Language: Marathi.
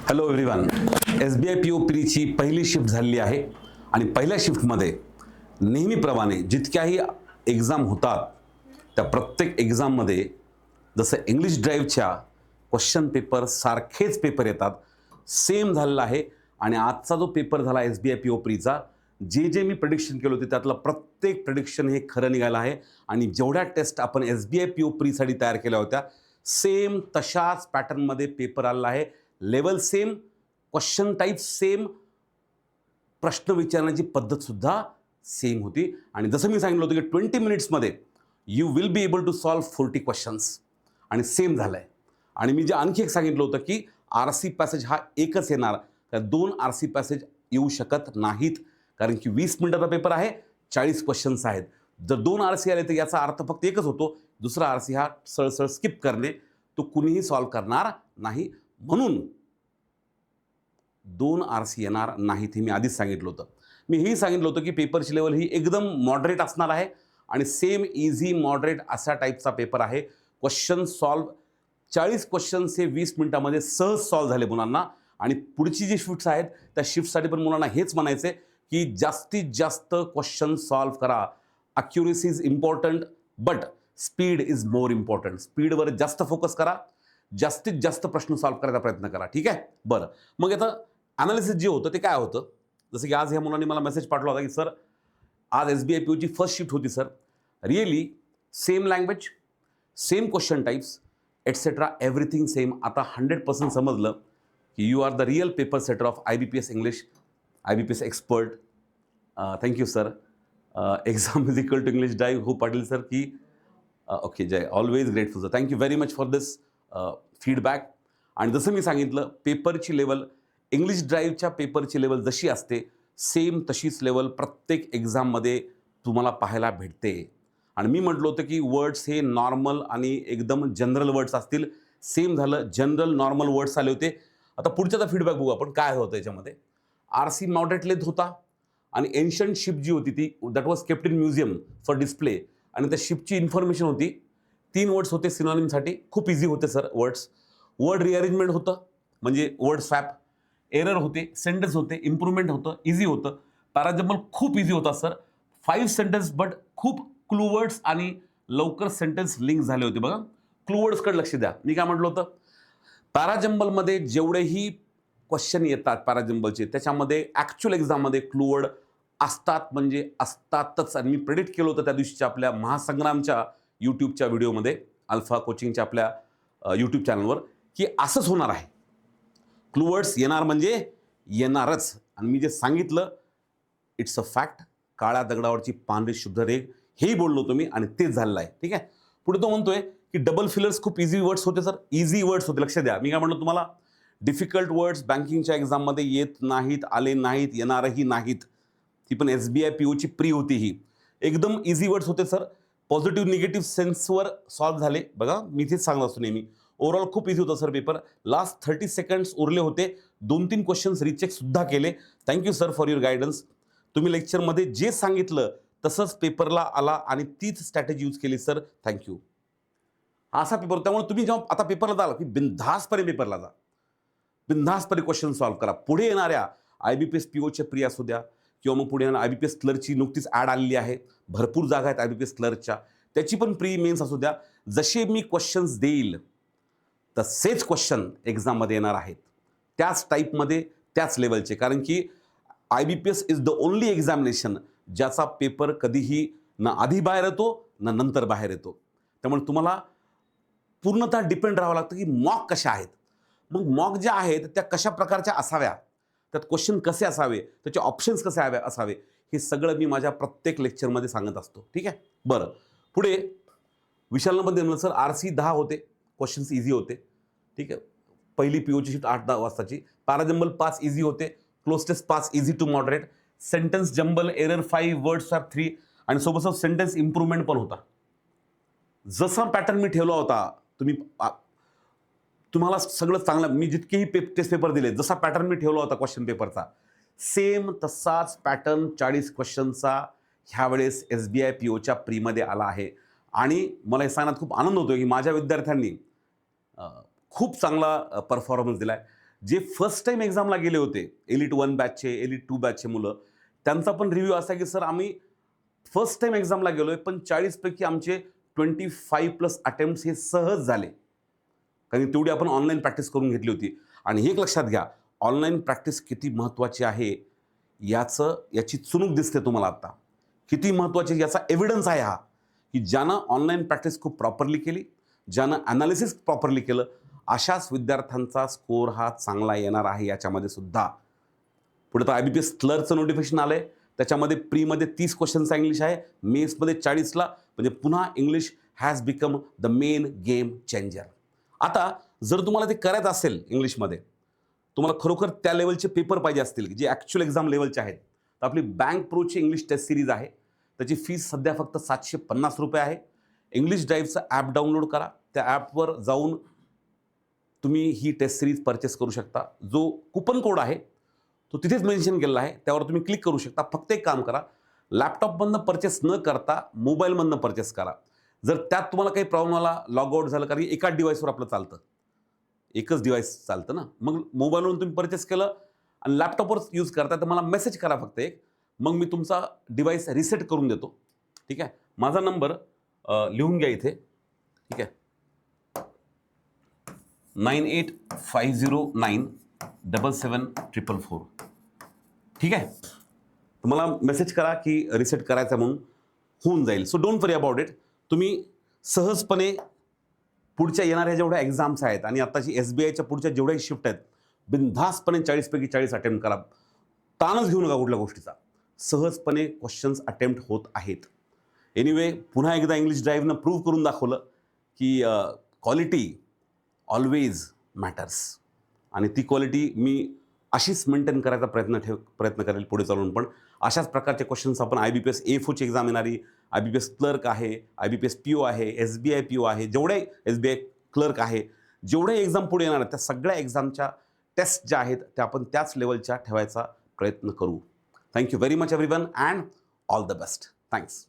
Hello everyone. SBI PO प्रीची पहिली शिफ्ट झालेली आहे आणि पहिल्या शिफ्टमध्ये नेहमीप्रमाणे जितक्याही एक्झाम होतात त्या प्रत्येक एक्झाममध्ये जसं इंग्लिश ड्राईव्हच्या क्वेश्चन पेपर सारखेच पेपर येतात, सेम झालेला आहे. आणि आजचा जो पेपर झाला SBI PO प्रीचा, जे मी प्रेडिक्शन केलं होते त्यातलं प्रत्येक प्रेडिक्शन हे खरं निघालं आहे. आणि जेवढ्या टेस्ट आपण SBI PO प्रीसाठी तयार केल्या होत्या सेम तशाच पॅटर्नमध्ये पेपर आलेला आहे. Level same, question type same, प्रश्न विचारण्याची पद्धतसुद्धा सेम होती. आणि जसं मी सांगितलं होतं की 20 मिनिट्समध्ये you will be able to solve 40 questions, आणि सेम झालं आहे. आणि मी जे आणखी एक सांगितलं होतं की RC पॅसेज हा एकच येणार, त्या 2 RC पॅसेज येऊ शकत नाहीत, कारण की 20 मिनिटाचा पेपर आहे, 40 क्वेश्चन्स आहेत. जर 2 RC आले तर याचा अर्थ फक्त एकच होतो, दुसरा RC हा सरळ स्किप करणे, तो कुणीही सॉल्व करणार नाही. म्हणून 2 RC येणार नाहीत हे मी आधीच सांगितलं होतं. मी हेही सांगितलं होतं की पेपरची लेवल ही एकदम मॉडरेट असणार आहे आणि सेम इझी मॉडरेट अशा टाईपचा पेपर आहे. क्वेश्चन सॉल्व 40 क्वेश्चन्स हे 20 मिनिटामध्ये सहज सॉल्व झाले मुलांना. आणि पुढची जी शिफ्ट्स आहेत त्या शिफ्टसाठी पण मुलांना हेच म्हणायचे की जास्तीत जास्त क्वेश्चन सॉल्व करा. Accuracy is important but speed is more important. स्पीडवर जास्त फोकस करा, जास्तीत जास्त प्रश्न सॉल्व करायचा प्रयत्न करा. ठीक आहे, बरं. मग आता ॲनालिसिस जे होतं ते काय होतं, जसं की आज ह्या मुलांनी मला मेसेज पाठवला होता की सर आज SBI POची फर्स्ट शिफ्ट होती sir. Really same language, same question types etcetera, everything same. आता 100% समजलं की you are the real paper setter of IBPS English, IBPS expert. Thank you sir. Exam is equal to English drive. हो पाटील सर की okay Jai, always grateful sir. Thank you very much for this feedback. आणि जसं मी सांगितलं पेपरची लेवल, इंग्लिश ड्राईव्हच्या पेपरची लेवल जशी असते सेम तशीच लेवल प्रत्येक एक्झाममध्ये तुम्हाला पाहायला भेटते. आणि मी म्हटलं होतं की वर्ड्स हे नॉर्मल आणि एकदम जनरल वर्ड्स असतील. सेम झालं, जनरल नॉर्मल वर्ड्स आले होते. आता पुढच्याचा फीडबॅक बघू आपण काय होतं याच्यामध्ये. RC मॉडरेट लेंथ होता आणि एन्शंट शिप जी होती ती that was kept in museum for display. आणि त्या शिपची इन्फॉर्मेशन होती. 3 वर्ड्स होते सिनॉनिमसाठी, खूप इझी होते सर वर्ड्स. वर्ड रिअरेंजमेंट होतं म्हणजे वर्ड स्वॅप, एरर होते, सेंटेन्स होते, इम्प्रूव्हमेंट होतं, इझी होतं. पॅराजम्बल खूप इझी होता सर. 5 सेंटेन्स बट खूप क्लू वर्ड्स आणि लवकर सेंटेन्स लिंक झाले होते. बघा क्लू वर्ड्सकडे लक्ष द्या. मी काय म्हटलं होतं, पॅराजम्बलमध्ये जेवढेही क्वेश्चन येतात पॅराजम्बलचे त्याच्यामध्ये ॲक्च्युअल एक्झाममध्ये क्लू वर्ड असतात म्हणजे असतातच. आणि मी प्रेडिक्ट केलं होतं त्या दिवशीच्या आपल्या महासंग्रामच्या यूट्यूबच्या व्हिडिओमध्ये, अल्फा कोचिंगच्या आपल्या यूट्यूब चॅनलवर, की असंच होणार आहे. क्लू वर्ड्स येणार म्हणजे येणारच. आणि मी जे सांगितलं इट्स अ फॅक्ट. काळ्या दगडावरची पांढरी शुद्ध रेघ, हेही बोललो होतो मी आणि तेच झालेलं आहे. ठीक आहे. पुढे तो म्हणतोय की डबल फिलर्स खूप इझी वर्ड्स होते सर. इझी वर्ड्स होते, लक्ष द्या. मी काय म्हणतो तुम्हाला, डिफिकल्ट वर्ड्स बँकिंगच्या एक्झाममध्ये येत नाहीत, आले नाहीत, येणारही नाहीत. ती पण SBI POची प्री होती ही. एकदम इझी वर्ड्स होते सर. पॉझिटिव्ह निगेटिव्ह सेन्सवर सॉल्व झाले. बघा मी तेच सांगत असतो नेहमी. ओव्हरऑल खूप इझी होता सर पेपर. लास्ट 30 सेकंड्स उरले होते. 2-3 क्वेश्चन्स रिचेक सुद्धा केले. Thank you sir for your guidance. तुम्ही लेक्चरमध्ये जे सांगितलं तसंच पेपरला आला आणि तीच स्ट्रॅटेजी यूज केली सर. थँक्यू. असा पेपर, त्यामुळे तुम्ही जेव्हा आता पेपरला जाल की बिनधास्तपणे पेपरला जा, बिनधास्तपणे क्वेश्चन सॉल्व करा. पुढे येणाऱ्या IBPS POच्या प्री असू द्या किंवा मग पुढे येणाऱ्या IBPS क्लर्कची नुकतीच ॲड आलेली आहे, भरपूर जागा आहेत IBPS क्लर्कच्या, त्याची पण प्री मेन्स असू द्या. जसे मी क्वेश्चन्स देईल तसेच क्वेश्चन एक्झाममध्ये येणार आहेत, त्याच टाईपमध्ये, त्याच लेवलचे. कारण की IBPS is the only examination ज्याचा पेपर कधीही ना आधी बाहेर येतो ना नंतर बाहेर येतो. त्यामुळे तुम्हाला पूर्णतः डिपेंड राहावं लागतं की मॉक कशा आहेत. मग मॉक ज्या आहेत त्या कशा प्रकारच्या असाव्या, त्यात क्वेश्चन कसे असावे, त्याचे ऑप्शन्स कसे असावे, हे सगळं मी माझ्या प्रत्येक लेक्चरमध्ये सांगत असतो. ठीक आहे, बरं. पुढे विशालनं पण दिलं सर RC 10 होते, क्वेश्चन्स इझी होते. ठीक आहे. पहिली POची शिफ्ट 8-10 वाजताची. पॅराजम्बल 5 इझी होते, cloze 5 easy to moderate, sentence jumble error 5, word swap 3 आणि सोबत सेंटेन्स इम्प्रूव्हमेंट पण होता. जसा पॅटर्न मी ठेवला होता, तुम्हाला सगळं चांगलं, मी जितकेही टेस्ट पेपर दिले जसा पॅटर्न मी ठेवला होता क्वेश्चन पेपरचा सेम तसाच पॅटर्न 40 क्वेश्चनचा ह्यावेळेस SBI POच्या प्रीमध्ये आला आहे. आणि मला हे सांगण्यात खूप आनंद होतो की माझ्या विद्यार्थ्यांनी खूप चांगला परफॉर्मन्स दिला आहे. जे फर्स्ट टाईम एक्झामला गेले होते, एलिट 1 बॅचचे, एलिट 2 बॅचचे मुलं, त्यांचा पण रिव्ह्यू असा की सर आम्ही फर्स्ट टाईम एक्झामला गेलोय, पण 40 पैकी आमचे 25+ अटेम्प्ट्स हे सहज झाले. कारण तेवढी आपण ऑनलाईन प्रॅक्टिस करून घेतली होती. आणि एक लक्षात घ्या, ऑनलाईन प्रॅक्टिस किती महत्त्वाची आहे याची चुणूक दिसते तुम्हाला आता. किती महत्त्वाची याचा एव्हिडन्स आहे हा, की ज्यानं ऑनलाईन प्रॅक्टिस खूप प्रॉपरली केली, ज्यानं ॲनालिसिस प्रॉपरली केलं, अशाच विद्यार्थ्यांचा स्कोर हा चांगला येणार आहे याच्यामध्ये सुद्धा. पुढे तर IBPS क्लर्कचं नोटिफिकेशन आलं आहे. त्याच्यामध्ये प्रीमध्ये 30 क्वेश्चनचा इंग्लिश आहे, मेन्समध्ये 40ला. म्हणजे पुन्हा English has become the main game changer. आता जर तुम्हाला ते करायचं असेल इंग्लिशमध्ये, तुम्हाला खरोखर त्या लेवलचे पेपर पाहिजे असतील जे ॲक्च्युअल एक्झाम लेवलचे आहेत, तर आपली बँक प्रोची इंग्लिश टेस्ट सिरीज आहे. त्याची फीस सध्या फक्त ₹750 आहे. इंग्लिश ड्राईव्हचं ॲप डाउनलोड करा. त्या ॲपवर जाऊन तुम्ही ही टेस्ट सिरीज परचेस करू शकता. जो कुपन कोड आहे तो तिथेच मेन्शन केलेला आहे, त्यावर तुम्ही क्लिक करू शकता. फक्त एक काम करा, लॅपटॉपमधनं परचेस न करता मोबाईलमधनं परचेस करा. जर त्यात तुम्हाला काही प्रॉब्लेम आला, लॉग आउट झालं, कारण एकाच डिव्हाइसवर आपलं चालतं, एकच डिव्हाइस चालतं ना, मग मोबाईलवरून तुम्ही परचेस केलं आणि लॅपटॉपवर यूज करता, तर मला मेसेज करा फक्त एक, मग मी तुमचा डिव्हाइस रिसेट करून देतो. ठीक आहे. माझा नंबर लिहून घ्या इथे. ठीक आहे, 9850977444. ठीक आहे. तुम्हाला मेसेज करा की रिसेट करायचा म्हणून, होऊन जाईल. So don't worry about it. तुम्ही सहजपणे पुढच्या येणाऱ्या जेवढ्या एक्झाम्स आहेत आणि आत्ताची SBIच्या पुढच्या जेवढ्याही शिफ्ट आहेत, बिनधास्तपणे 40 पैकी 40 अटेम्प्ट करा. ताणच घेऊ नका कुठल्या गोष्टीचा. सहजपणे क्वेश्चन्स अटेम्प्ट होत आहेत. एनिवे, पुन्हा एकदा इंग्लिश ड्राईव्हनं प्रूव्ह करून दाखवलं की क्वालिटी ऑलवेज मॅटर्स. आणि ती क्वालिटी मी अशीच मेंटेन करायचा प्रयत्न करेल पुढे चालून. पण अशाच प्रकारचे क्वेश्चन्स आपण IBPS AFOची एक्झाम येणारी, IBPS क्लर्क आहे, IBPS PO आहे, SBI PO आहे, जेवढे SBI क्लर्क आहे, जेवढे एक्झाम पुढे येणार आहेत, त्या सगळ्या एक्झामच्या टेस्ट ज्या आहेत त्या आपण त्याच लेवलच्या ठेवायचा प्रयत्न करू. Thank you very much everyone and all the best. Thanks.